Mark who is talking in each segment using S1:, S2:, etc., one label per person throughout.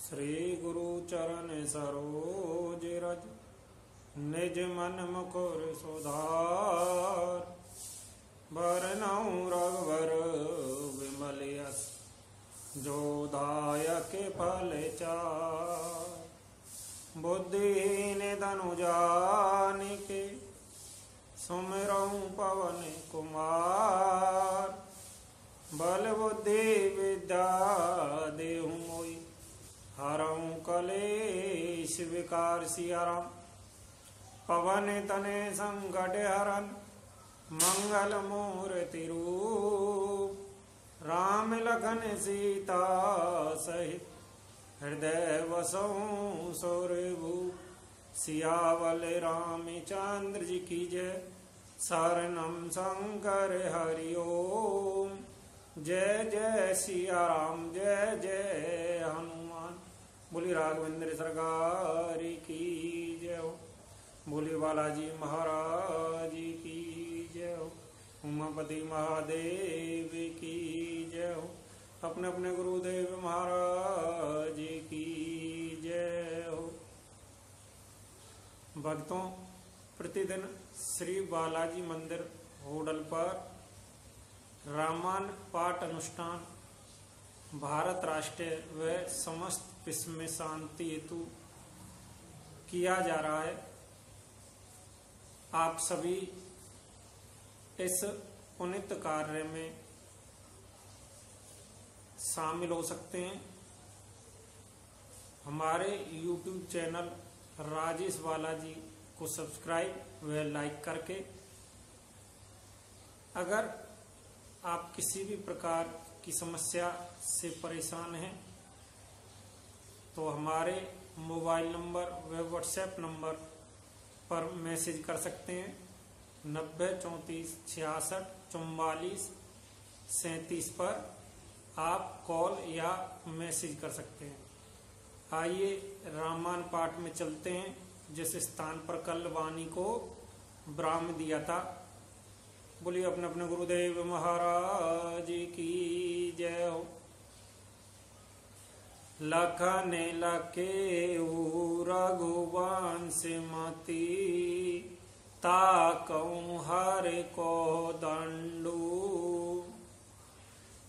S1: श्री गुरु चरण सरोज रज निज मन मुकुर सुधार। बरनउँ रघुवर विमल यस जो दायक फल चार। बुद्धिहीन तनु जानिके सुमिरउँ पवन कुमार। बल बुद्धि विद्या देहु मोहि हरऊँ कलेश विकार। सिया राम पवन तने संकट हरन मंगल मूर्ति रूप। राम लखन सीता सहित हृदय वसऊँ सौरभूप। सियावल रामचंद्र जी की जय। शरणम शंकर हरि ओम। जय जय सिया राम जय जय हनुमान। बोली राघवेंद्र सरकार की जय हो। बोली बालाजी महाराज की जय हो। उमापति महादेव की जय हो। अपने अपने गुरुदेव महाराज की जय हो। भक्तों, प्रतिदिन श्री बालाजी मंदिर होडल पर रामायण पाठ अनुष्ठान भारत राष्ट्रीय व समस्त विश्व में शांति हेतु किया जा रहा है। आप सभी इस पुनित कार्य में शामिल हो सकते हैं। हमारे YouTube चैनल राजेश बालाजी को सब्सक्राइब व लाइक करके, अगर आप किसी भी प्रकार की समस्या से परेशान हैं तो हमारे मोबाइल नंबर व व्हाट्सएप नंबर पर मैसेज कर सकते हैं। 90 34 66 44 37 पर आप कॉल या मैसेज कर सकते हैं। आइए रामायण पाठ में चलते हैं। जिस स्थान पर कल वाणी को विराम दिया था, बोलिए अपने अपने गुरुदेव महाराज की जय हो। लखन लखे रघुवंश मति ताकऊँ हर को दंडू।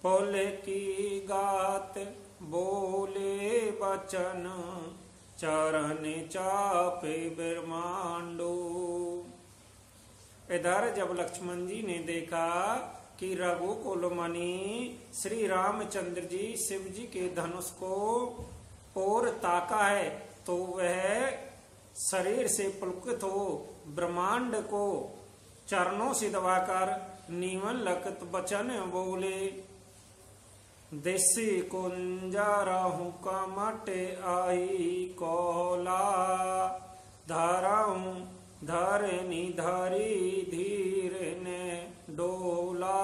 S1: पुल की गात बोले बचन चरण चापे ब्रह्मांडू। इधर जब लक्ष्मण जी ने देखा कि रघुकुल मणि श्री रामचंद्र जी शिव जी के धनुष को और ताका है, तो वह शरीर से पुलकित हो ब्रह्मांड को चरणों से दबाकर नीवन लखत बचन बोले। देसी कुंजरहु कमट आई कोला। धरऊँ धरनी धरी धीर ने डोला।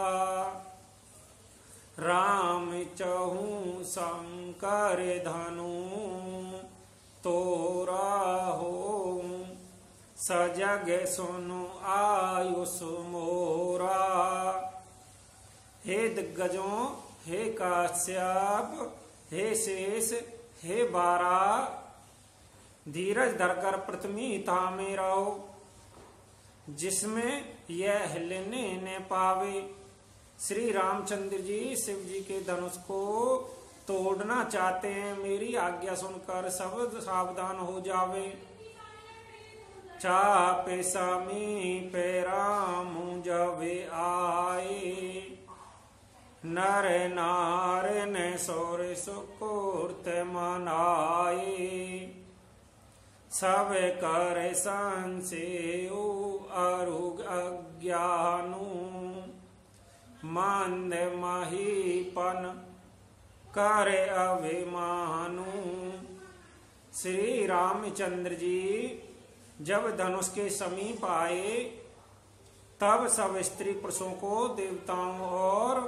S1: राम चहूँ शंकर धनु तोरा हो। सजग सुनु आयुष मोरा। हे दिग्गजों, हे काश्यप, हे शेष, हे बारा, धीरज धरकर पृथ्वी थामे रहो। जिसमें यह हिलने न पावे। श्री रामचंद्र जी शिव जी के धनुष को तोड़ना चाहते हैं। मेरी आज्ञा सुनकर सब सावधान हो जावे। चापे समीप राम जवे आए। नर नार ने सौर सुकुर्त मनाए। सब कर संशय अरुग अज्ञानु। मंद महीपन कर अभिमानु। श्री रामचंद्र जी जब धनुष के समीप आए, तब सब स्त्री पुरुषों को, देवताओं और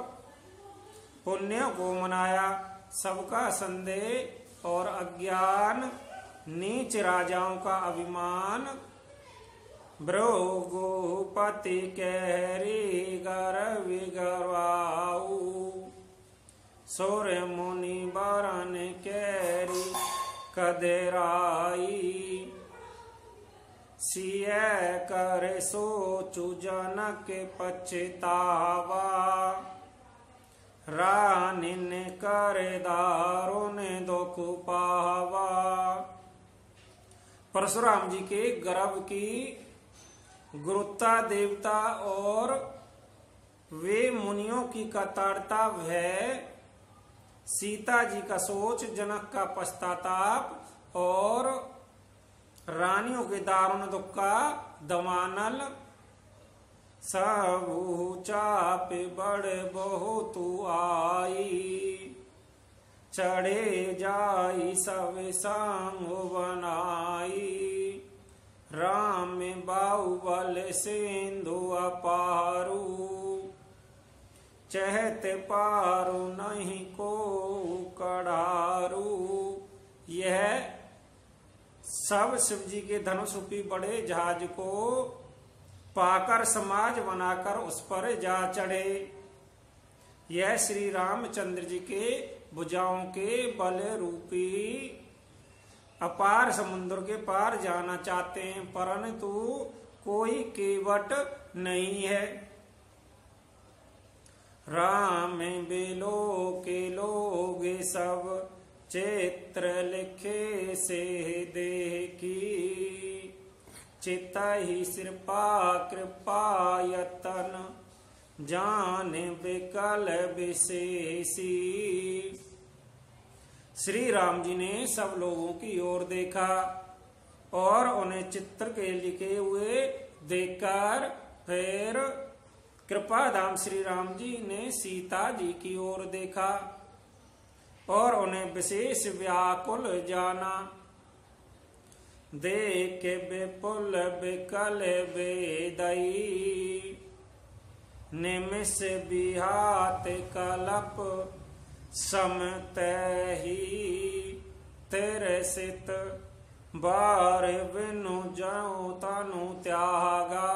S1: पुण्यों को मनाया। सबका संदेह और अज्ञान, नीच राजाओं का अभिमान, भृगुपति कहरी गर विगरवाऊ। सूर्य मुनि बरन कैरी कदेराई। सिय करे सोचु जनक पछतावा, रानिन करे दारुण दुख पावा। परशुराम जी के गर्भ की गुरुता देवता और वे मुनियों की कतारता भय, सीता जी का सोच, जनक का पश्चाताप और रानियों के दारुण दुख का दमानल। सबु चाप बड़ बहुत आई, चढ़े जाई सब संग बनाई। राम बाहुबल सिंधु अपारू, चहत पारू नहीं को कड़ारू। यह सब शिव जी के धनुष रूपी बड़े जहाज को पाकर समाज बनाकर उस पर जा चढ़े। यह श्री रामचंद्र जी के भुजाओं के बल रूपी अपार समुद्र के पार जाना चाहते हैं, परंतु कोई केवट नहीं है। राम बेलो के लोग सब चित्र लिखे से देखी, चिता ही सिरपा कृपा यतन जान विकल विशेषी। श्री राम जी ने सब लोगों की ओर देखा और उन्हें चित्र के लिखे हुए देखकर फिर कृपा धाम श्री राम जी ने सीता जी की ओर देखा और उन्हें विशेष व्याकुल जाना। देख विपुल विकल वेदई, निमिष बिहात कलप समतहि। तेरे सित बार बिनु जौ तनु त्यागा,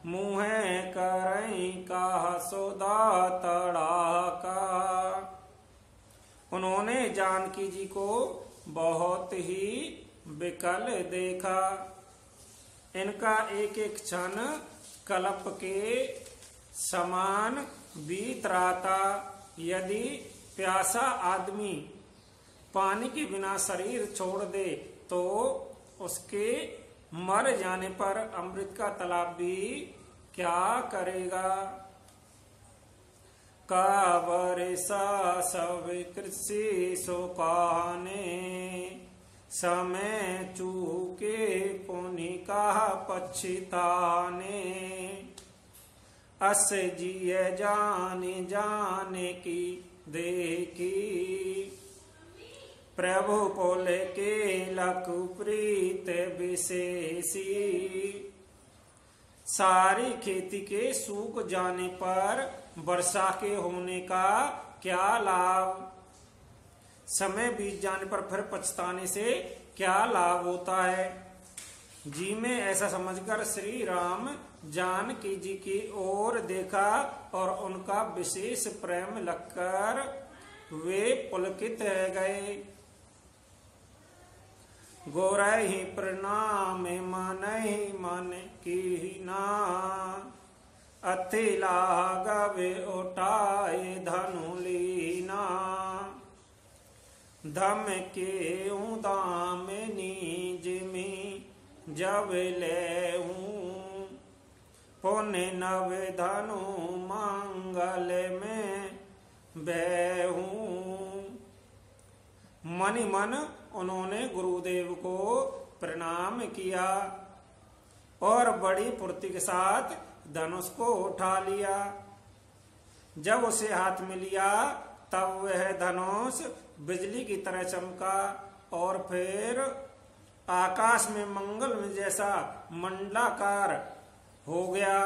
S1: मुहे करई का सोदा तड़ाका। उन्होंने जानकी जी को बहुत ही विकल देखा। इनका एक एक क्षण कल्प के समान बीत रहा था। यदि प्यासा आदमी पानी के बिना शरीर छोड़ दे तो उसके मर जाने पर अमृत का तालाब भी क्या करेगा। कावर सा सब कृषि सुकाने, समय चूके पुनि का पछताने। अस जिय जाने जाने की देखी, प्रभु पोल के लख प्रीत विशेषी। सारी खेती के सूख जाने पर वर्षा के होने का क्या लाभ। समय बीत जाने पर फिर पछताने से क्या लाभ होता है। जी में ऐसा समझकर श्री राम जानकी जी की ओर देखा और उनका विशेष प्रेम लगकर वे पुलकित रह गए। गोरहि प्रणाम मन ही मन की ना, अति लागवे उठाए धनु लीना। धम के दाम नीज में जब लेऊं, पुण्य नव धनु मंगल में बेहूं। मनि मन उन्होंने गुरुदेव को प्रणाम किया और बड़ी फुर्ती के साथ धनुष को उठा लिया। जब उसे हाथ में लिया तब वह धनुष बिजली की तरह चमका और फिर आकाश में मंगल में जैसा मंडलाकार हो गया।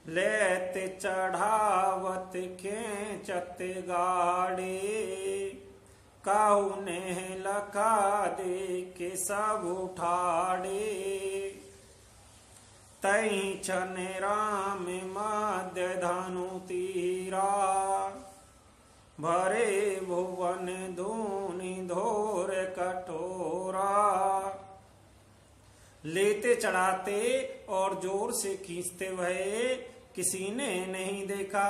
S1: लेते चढ़ावत खेचत गाड़े, काहू ने लखा दे के सब उठाड़े। तई छन राम मध्य धनु तीरा, भरे भुवन धूनि धोर कटोरा। लेते चढ़ाते और जोर से खींचते हुए किसी ने नहीं देखा।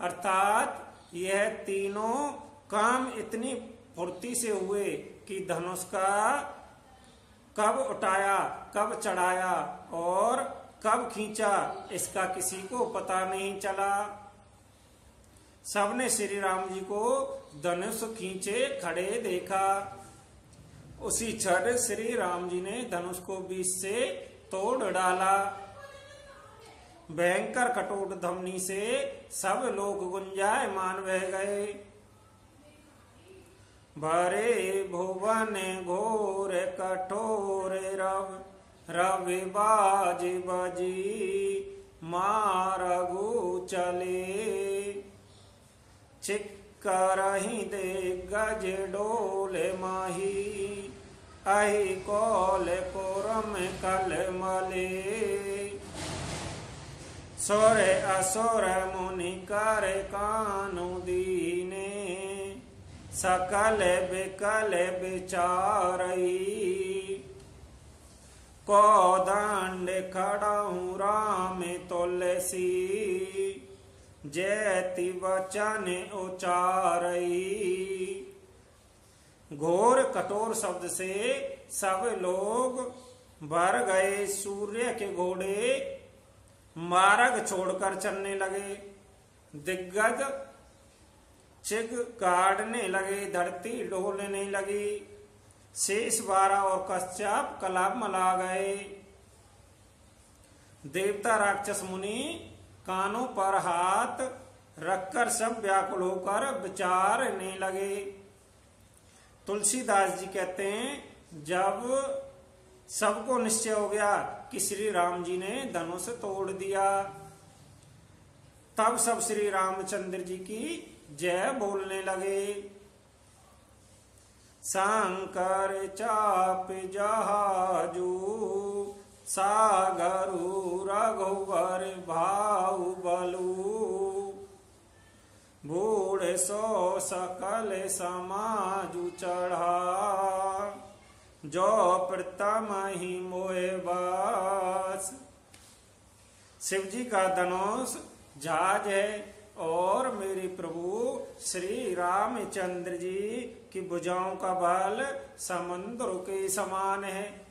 S1: अर्थात यह तीनों काम इतनी फुर्ती से हुए कि धनुष का कब उठाया, कब चढ़ाया और कब खींचा, इसका किसी को पता नहीं चला। सबने श्री राम जी को धनुष खींचे खड़े देखा। उसी क्षण श्री राम जी ने धनुष को बीच से तोड़ डाला। भयंकर कठोर ध्वनि से सब लोग गुंजायमान बह गए। भरे भुवन घोर कठोर रव रवि बाज बजी मारगु चले। चिक्करहि दे गज डोले माही अहि कौल कोरम कल मले। सोर असुर मुनि कर कानु दीने सकल बिकल बिचारई। कोदंड खड़ाऊं राम तुलसी जैति वचन उचारई। घोर कठोर शब्द से सब लोग भर गए। सूर्य के घोड़े मार्ग छोड़कर चलने लगे। दिग्गज चिग काटने लगे, धरती डोलने लगी। शेष 12 और कश्यप कलमला गए। देवता राक्षस मुनि कानों पर हाथ रखकर सब व्याकुल होकर विचारने लगे। तुलसीदास जी कहते हैं, जब सबको निश्चय हो गया कि श्री राम जी ने धनुष तोड़ दिया, तब सब श्री रामचंद्र जी की जय बोलने लगे। शंकर चाप जहाजू सागरु रघुवर भाऊ बलू। बूढ़ सो सकल समाजु चढ़ा जो प्रथम ही मोए बास। शिव जी का धनुष जहाज है और मेरे प्रभु श्री रामचंद्र जी की भुजाओं का बल समुद्र के समान है।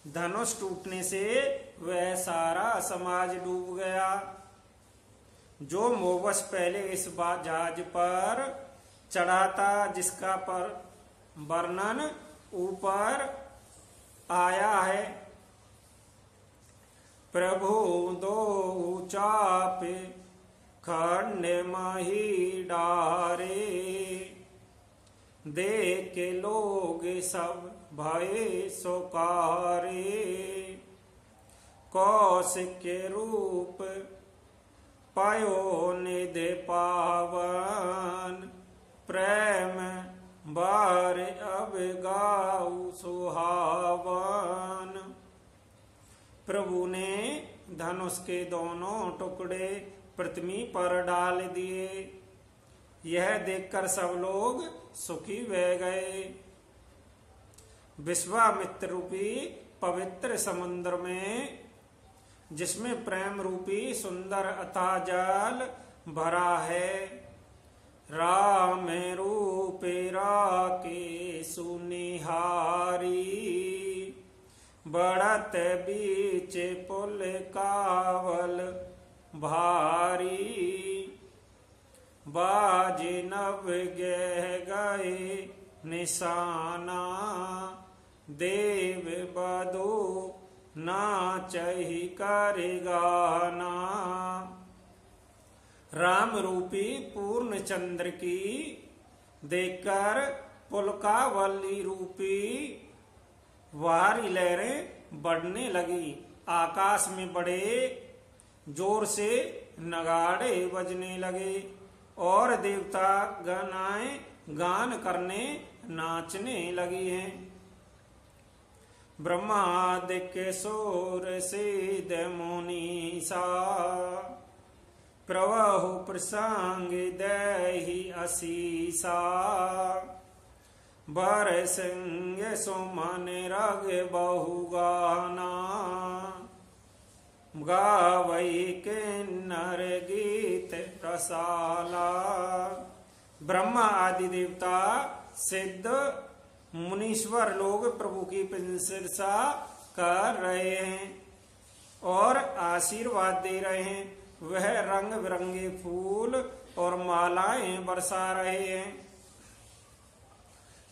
S1: धनुष टूटने से वह सारा समाज डूब गया। जो मोहवश पहले इस जहाज पर चढ़ा था, जिसका पर वर्णन ऊपर आया है। प्रभु दो चापे खंड मही डारे। देख के लोग सब भय सोकारे। कौशिक रूप पायो निधि पावन। प्रेम बार अब गाऊ सुहावन। प्रभु ने धनुष के दोनों टुकड़े पृथ्वी पर डाल दिए। यह देखकर सब लोग सुखी बह गए। विश्वामित्र रूपी पवित्र समुद्र में, जिसमें प्रेम रूपी सुंदर अथाह जल भरा है, राम रूप राके सुनिहारी। बढ़त बीच पुल कावल भारी। बाज नव गह गए निशाना। देव बधू नाचहि कर गाना। राम रूपी पूर्ण चंद्र की देखकर पुलकावली रूपी वारी लहरें बढ़ने लगी। आकाश में बड़े जोर से नगाड़े बजने लगे और देवता गणाएं गान करने नाचने लगी हैं। ब्रह्मादिक सोर सिद्ध मुनीसा प्रवहु प्रसंग दहि असीसा बर संग सुमन रग बहुगाना गावई किन्नर गीत प्रसाला। ब्रह्मा आदि देवता सिद्ध मुनीश्वर लोग प्रभु की प्रशंसा कर रहे हैं और आशीर्वाद दे रहे हैं। वह रंग बिरंगे फूल और मालाएं बरसा रहे हैं।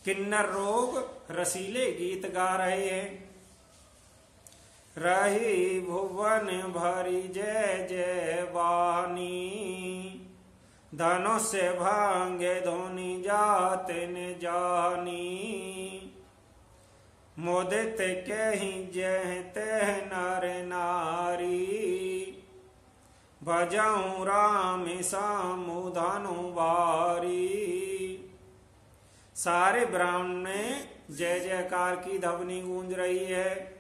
S1: किन्नर लोग रसीले गीत गा रहे हैं। रही भुवन भरी जय जय वाणी धनुष भांगे धोनी जात न जानी मोदित कहीं जय तह नर नारी भजऊं राम सामु धनु बारी। सारे ब्राह्मण में जय जयकार की ध्वनि गूंज रही है,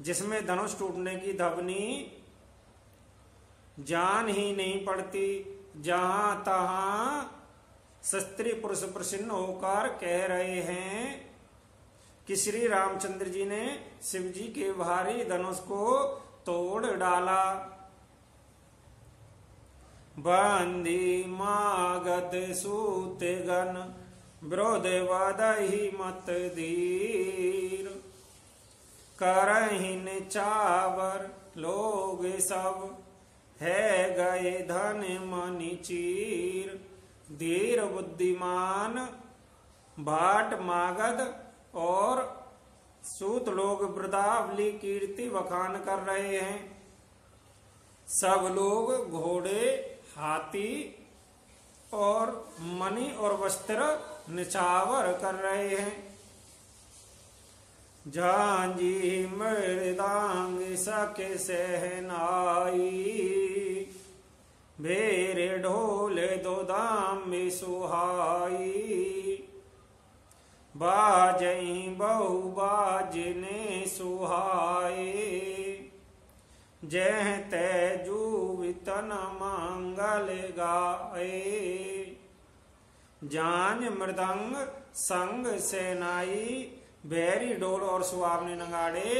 S1: जिसमें धनुष टूटने की ध्वनि जान ही नहीं पड़ती। जहां तहां स्त्री पुरुष प्रसन्न होकर कह रहे हैं कि श्री रामचंद्र जी ने शिव जी के भारी धनुष को तोड़ डाला। बंदी मागध सूत गण विरोध वदहि मत धीर करहिन चावर लोग सब है गए धन मनि चीर। धीर बुद्धिमान भाट मागध और सूत लोग वृदावली कीर्ति बखान कर रहे हैं। सब लोग घोड़े हाथी और मणि और वस्त्र निछावर कर रहे हैं। झांझी मृदांग सके सहनाई भेरे ढोले दो दाम में सुहाई बाजई बहु बाजने सुहाए जह तूवितन मंगल गाए। जान मृदंग संग सेनाई बैरी डोल और सुहावने नगाड़े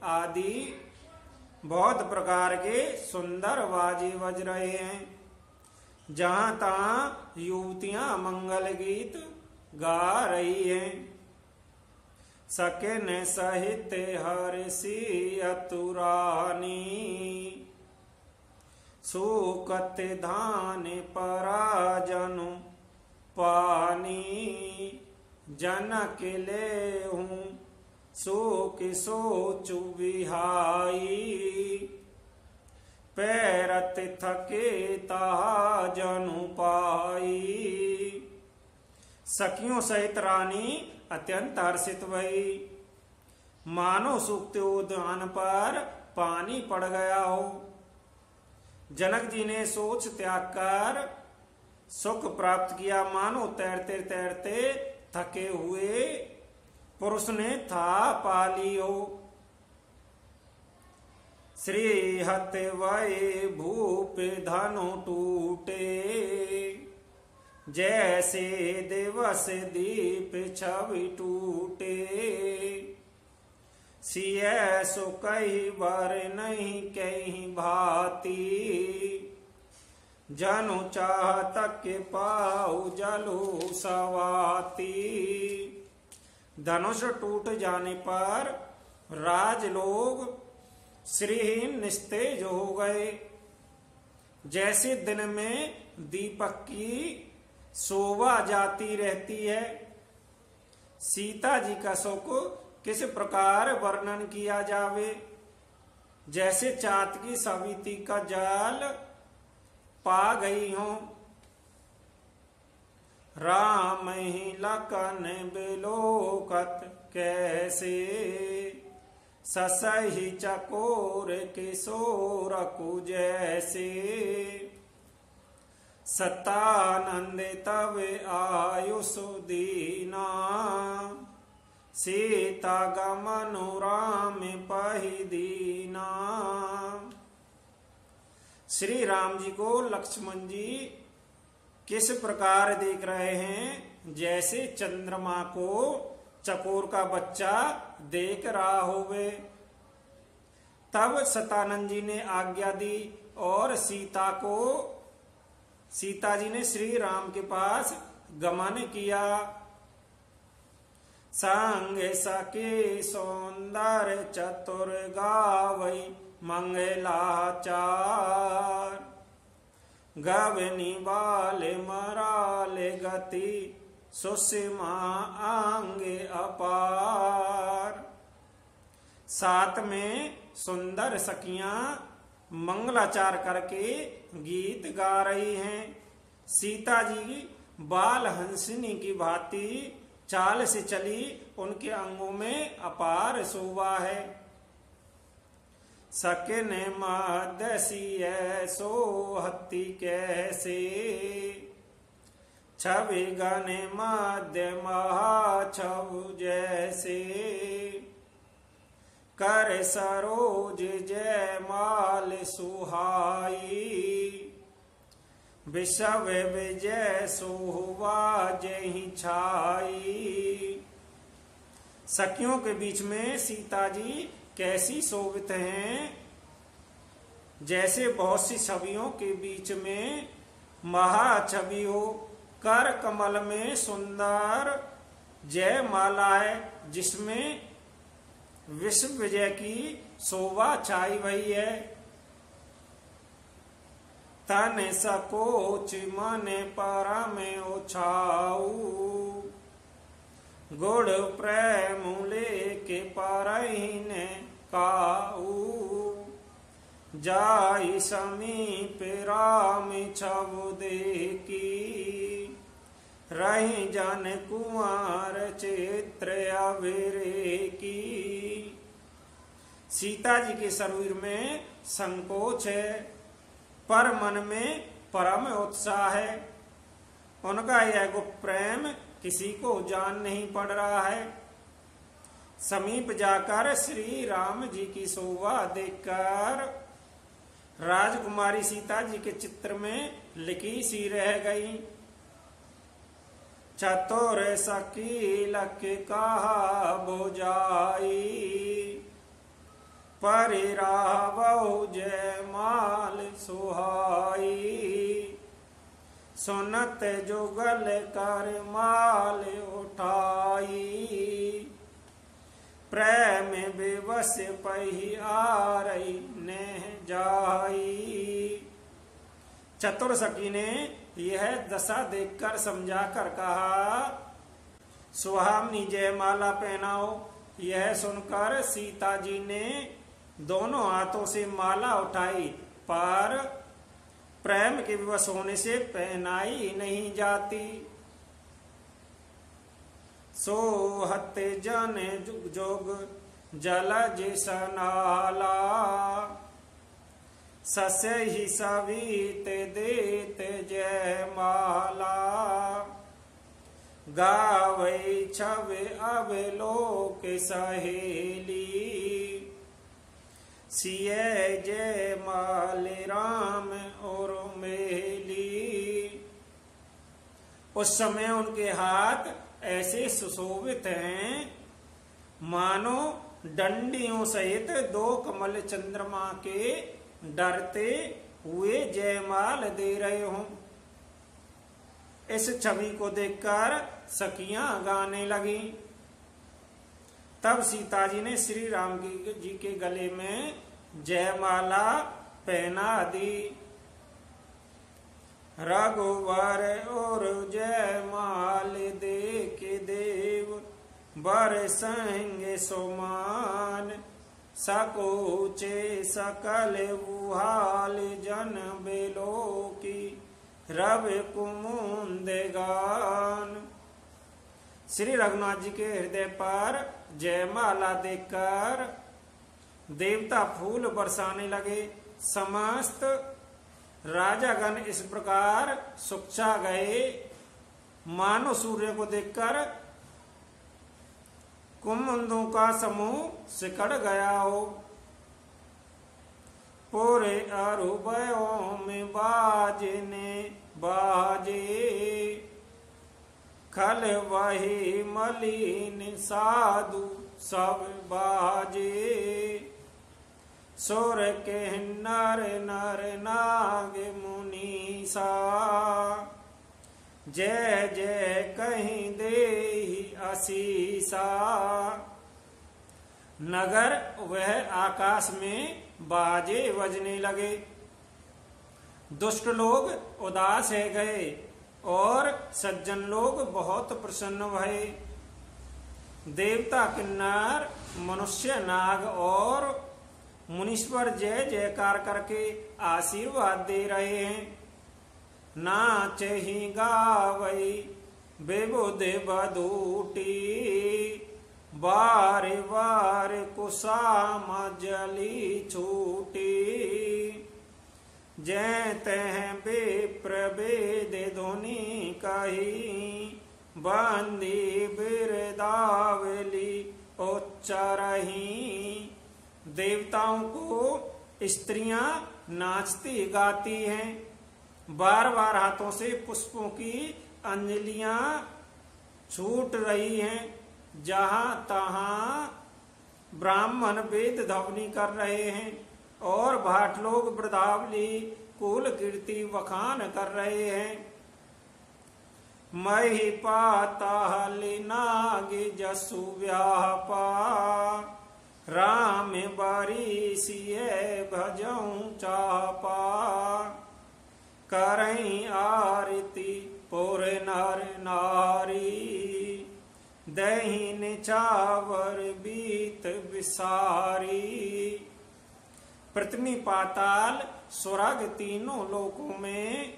S1: आदि बहुत प्रकार के सुंदर बाजे बज रहे हैं। जहां तहां युवतियां मंगल गीत गा रही हैं। सकिन सहित हर्षि अतुरानी सुकत धान पराजनु पानी जनक ले हूँ शोक सोचु विहाई पैरत थके ताहा जनु पाई। सखियों सहित रानी अत्यंत हर्षित भई, मानो सूखते उद्यान पर पानी पड़ गया हो। जनक जी ने सोच त्याग कर सुख प्राप्त किया, मानो तैरते तैरते थके हुए पुरुष ने था पाली हो। श्री हत वै भूप धनु टूटे जैसे दिवस दीप छवि टूटे। सिय सो कही बर नहीं कहीं भाती जनु चाहत के पाऊ जलू सवाती। धनुष टूट जाने पर राज लोग श्रीहीन निस्तेज हो गए। जैसे दिन में दीपक की शोभा जाती रहती है। सीता जी का सुख किस प्रकार वर्णन किया जावे। जैसे चाँद की सविती का जाल पा गई हो। राम ही लखन बिलोकत कैसे ससही चकोर किशोर कु जैसे। सतानंद तब आयुष दीना सीता गमनु राम पहि दीना। श्री राम जी को लक्ष्मण जी किस प्रकार देख रहे हैं, जैसे चंद्रमा को चकोर का बच्चा देख रहा होवे। तब सतानंद जी ने आज्ञा दी और सीता जी ने श्री राम के पास गमन किया। संग सके सौंदर्य चतुर गावई मंगलाचार, गवनी बाले मराले गति सुषमा आंगे अपार। साथ में सुंदर सखियां मंगलाचार करके गीत गा रही हैं। सीता जी बाल हंसिनी की भांति चाल से चली, उनके अंगों में अपार शोभा है। सकिन मदसी सोहती कैसे, छवि गण मध्य महाछव जैसे, कर सरोज जय माल सुहाई, विषव विजय सोहवा जही छाई। सखियों के बीच में सीता जी कैसी शोभित हैं, जैसे बहुत सी छवियों के बीच में महाछवि हो। कर कमल में सुंदर जय माला है, जिसमें विश्व विजय की शोभा छाई हुई है। तन सकोच मन परम उछाऊ, गुड़ प्रेम लेके परहीन काऊ, जाई समीप राम छव देखी, रही जन कुमार चित्र अविरेकी। सीता जी के शरीर में संकोच है, पर मन में परम उत्साह है। उनका यह गुप्त प्रेम किसी को जान नहीं पड़ रहा है। समीप जाकर श्री राम जी की शोभा देखकर राजकुमारी सीता जी के चित्र में लिखी सी रह गई। चतुर सखी लख कहा बुझाई, परिरावहु जय माल सुहाई, सुनत जुगल कर माल उठाई, प्रेम विवश पही आरई ने जाई। चतुर सखी ने यह दशा देखकर समझाकर कहा, सुहावनी जयमाला पहनाओ। यह सुनकर सीता जी ने दोनों हाथों से माला उठाई, पर प्रेम के विवश होने से पहनाई नहीं जाती। सोहत जन जुग जोग जलज सनाला, सस्य ही सवीत देत जय माला, गावै छव अवलोक सहेली, सिय जय माल राम और मेली। उस समय उनके हाथ ऐसे सुशोभित हैं मानो डंडियों सहित दो कमल चंद्रमा के डरते हुए जयमाल दे रहे हों। इस छवि को देखकर सखियां गाने लगी। तब सीता जी ने श्री राम जी के गले में जयमाला पहना दी। रघुवर और जयमाल दे के देव, बर संग सुमान, सकोचे सकल उहाल जन बेलो की, रव कुमुंद गान। श्री रघुनाथ जी के हृदय पर जयमाला देखकर देवता फूल बरसाने लगे। समस्त राजागण इस प्रकार सुक्षा गए मानो सूर्य को देखकर कुमुंदों का समूह सिकड़ गया हो। पूरे अरुबयों में बाजने बाजे, खल वही मलिन साधु सब बाजे, सुर के नर नर नाग मुनीसा, जय जय कहीं देहि आशीषा। नगर वह आकाश में बाजे बजने लगे, दुष्ट लोग उदास है गए और सज्जन लोग बहुत प्रसन्न भये। देवता किन्नर मनुष्य नाग और मुनीश्वर जय जयकार करके आशीर्वाद दे रहे हैं। नाचहि गावै बेबुध बधूटी, बार बार कुसामा जली छूटी, जय तह विप्र वेद ध्वनि कही, बंदी बिरदावली उच्चरही। देवताओं को स्त्रियां नाचती गाती हैं, बार बार हाथों से पुष्पों की अंजलियां छूट रही हैं। जहां तहां ब्राह्मण वेद ध्वनि कर रहे हैं और भाट लोग वृद्धावली कुल कीर्ति वखान कर रहे हैं। मही पाताली नाग जसु व्यापा, राम बारी सिय भजऊं चापा, करई आरती पुर नर नारी, दहीन चावर बीत विसारी। पृथ्वी पाताल स्वर्ग तीनों लोकों में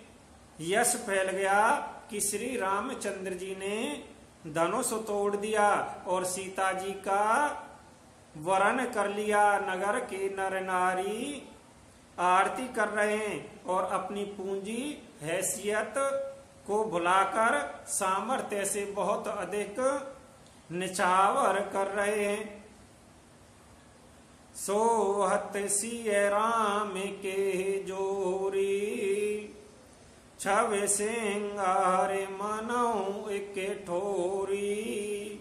S1: यश फैल गया कि श्री रामचंद्र जी ने धनुष तोड़ दिया और सीता जी का वरण कर लिया। नगर के नर नारी आरती कर रहे हैं और अपनी पूंजी हैसियत को भुलाकर सामर्थ्य से बहुत अधिक निछावर कर रहे हैं। सोहत सिय राम के जोरी, छव सिंगार मनऊ एक ठोरी,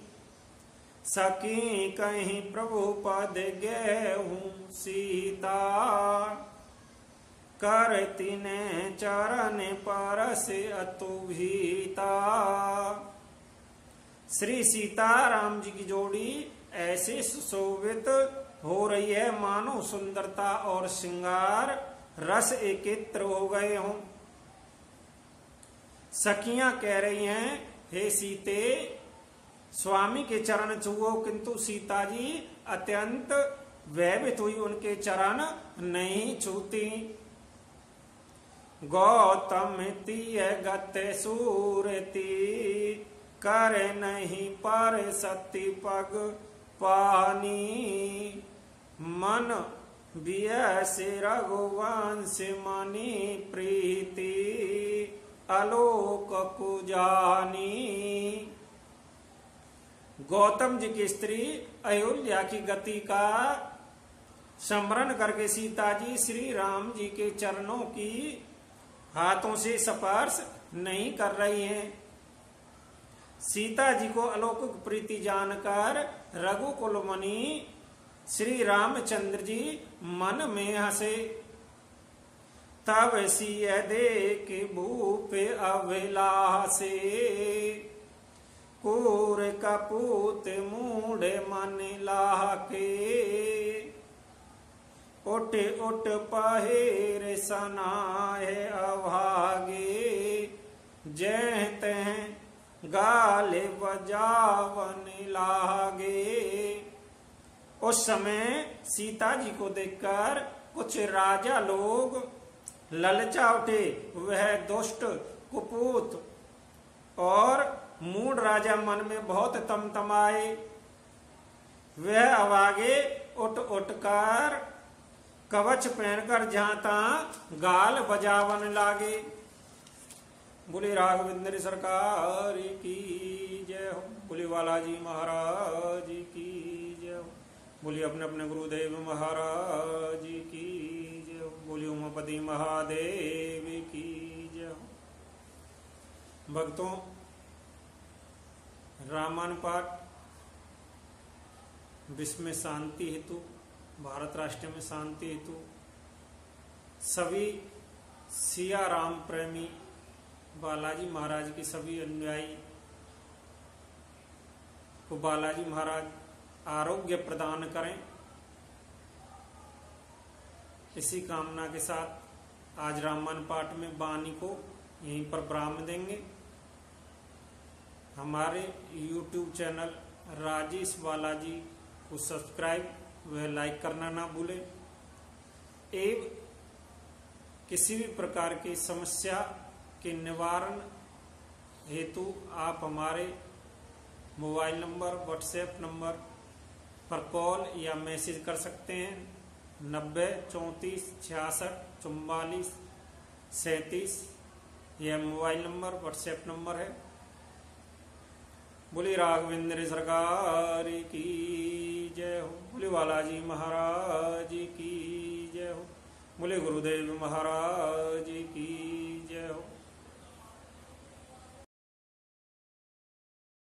S1: सकी कहीं प्रभु पद गेहूं सीता, करती ने चरण परस अतुभीता। श्री सीता राम जी की जोड़ी ऐसे सुशोभित हो रही है मानो सुंदरता और श्रृंगार रस एकत्र हो गए हों। सखियां कह रही हैं, हे सीते स्वामी के चरण छुओ, किंतु सीता जी अत्यंत भयभीत हुई उनके चरण नहीं छूती। गौतम तीय गत सूरती, कर नहीं पर सती पग पानी, मन बियस रघुवंश मणि प्रीति, आलोक कुजानी। गौतम जी की स्त्री अयोध्या की गति का स्मरण करके सीता जी श्री राम जी के चरणों की हाथों से स्पर्श नहीं कर रही हैं। सीता जी को अलौकिक प्रीति जानकर रघुकुल मुनि श्री रामचंद्र जी मन में हंसे। तब सिय देख भूप अभिलाषे, कूर कपूत मूढ़ मन लाके, उठ उठ पहेर सनाए अभागे, जय तह गाल बजावन लागे। उस समय सीता जी को देखकर कुछ राजा लोग ललचा उठे। वह दुष्ट कुपूत और मूढ़ राजा मन में बहुत तमतमाए। वह अभागे उठ उठ कर कवच पहनकर जहां तहां गाल बजावन लागे। बोले राघवेंद्र सरकार की जय हो, बोले बालाजी महाराज की जय हो, बोले अपने अपने गुरुदेव महाराज की जय हो। गणपति महादेव की जय हो। भक्तों, रामायण पाठ विश्व में शांति हेतु, भारत राष्ट्र में शांति हेतु सभी सिया राम प्रेमी बालाजी महाराज की सभी अनुयायी को बालाजी महाराज आरोग्य प्रदान करें, इसी कामना के साथ आज रामायण पाठ में वाणी को यहीं पर विराम देंगे। हमारे YouTube चैनल राजेश बालाजी को सब्सक्राइब व लाइक करना ना भूलें एवं किसी भी प्रकार की समस्या के निवारण हेतु आप हमारे मोबाइल नंबर, व्हाट्सएप नंबर पर कॉल या मैसेज कर सकते हैं। 90 34 66 44 37 यह मोबाइल नंबर, व्हाट्सएप नंबर है। बोली राघवेंद्र सरकार की जय हो। बोले बालाजी महाराज की जय हो। बोले गुरुदेव महाराज की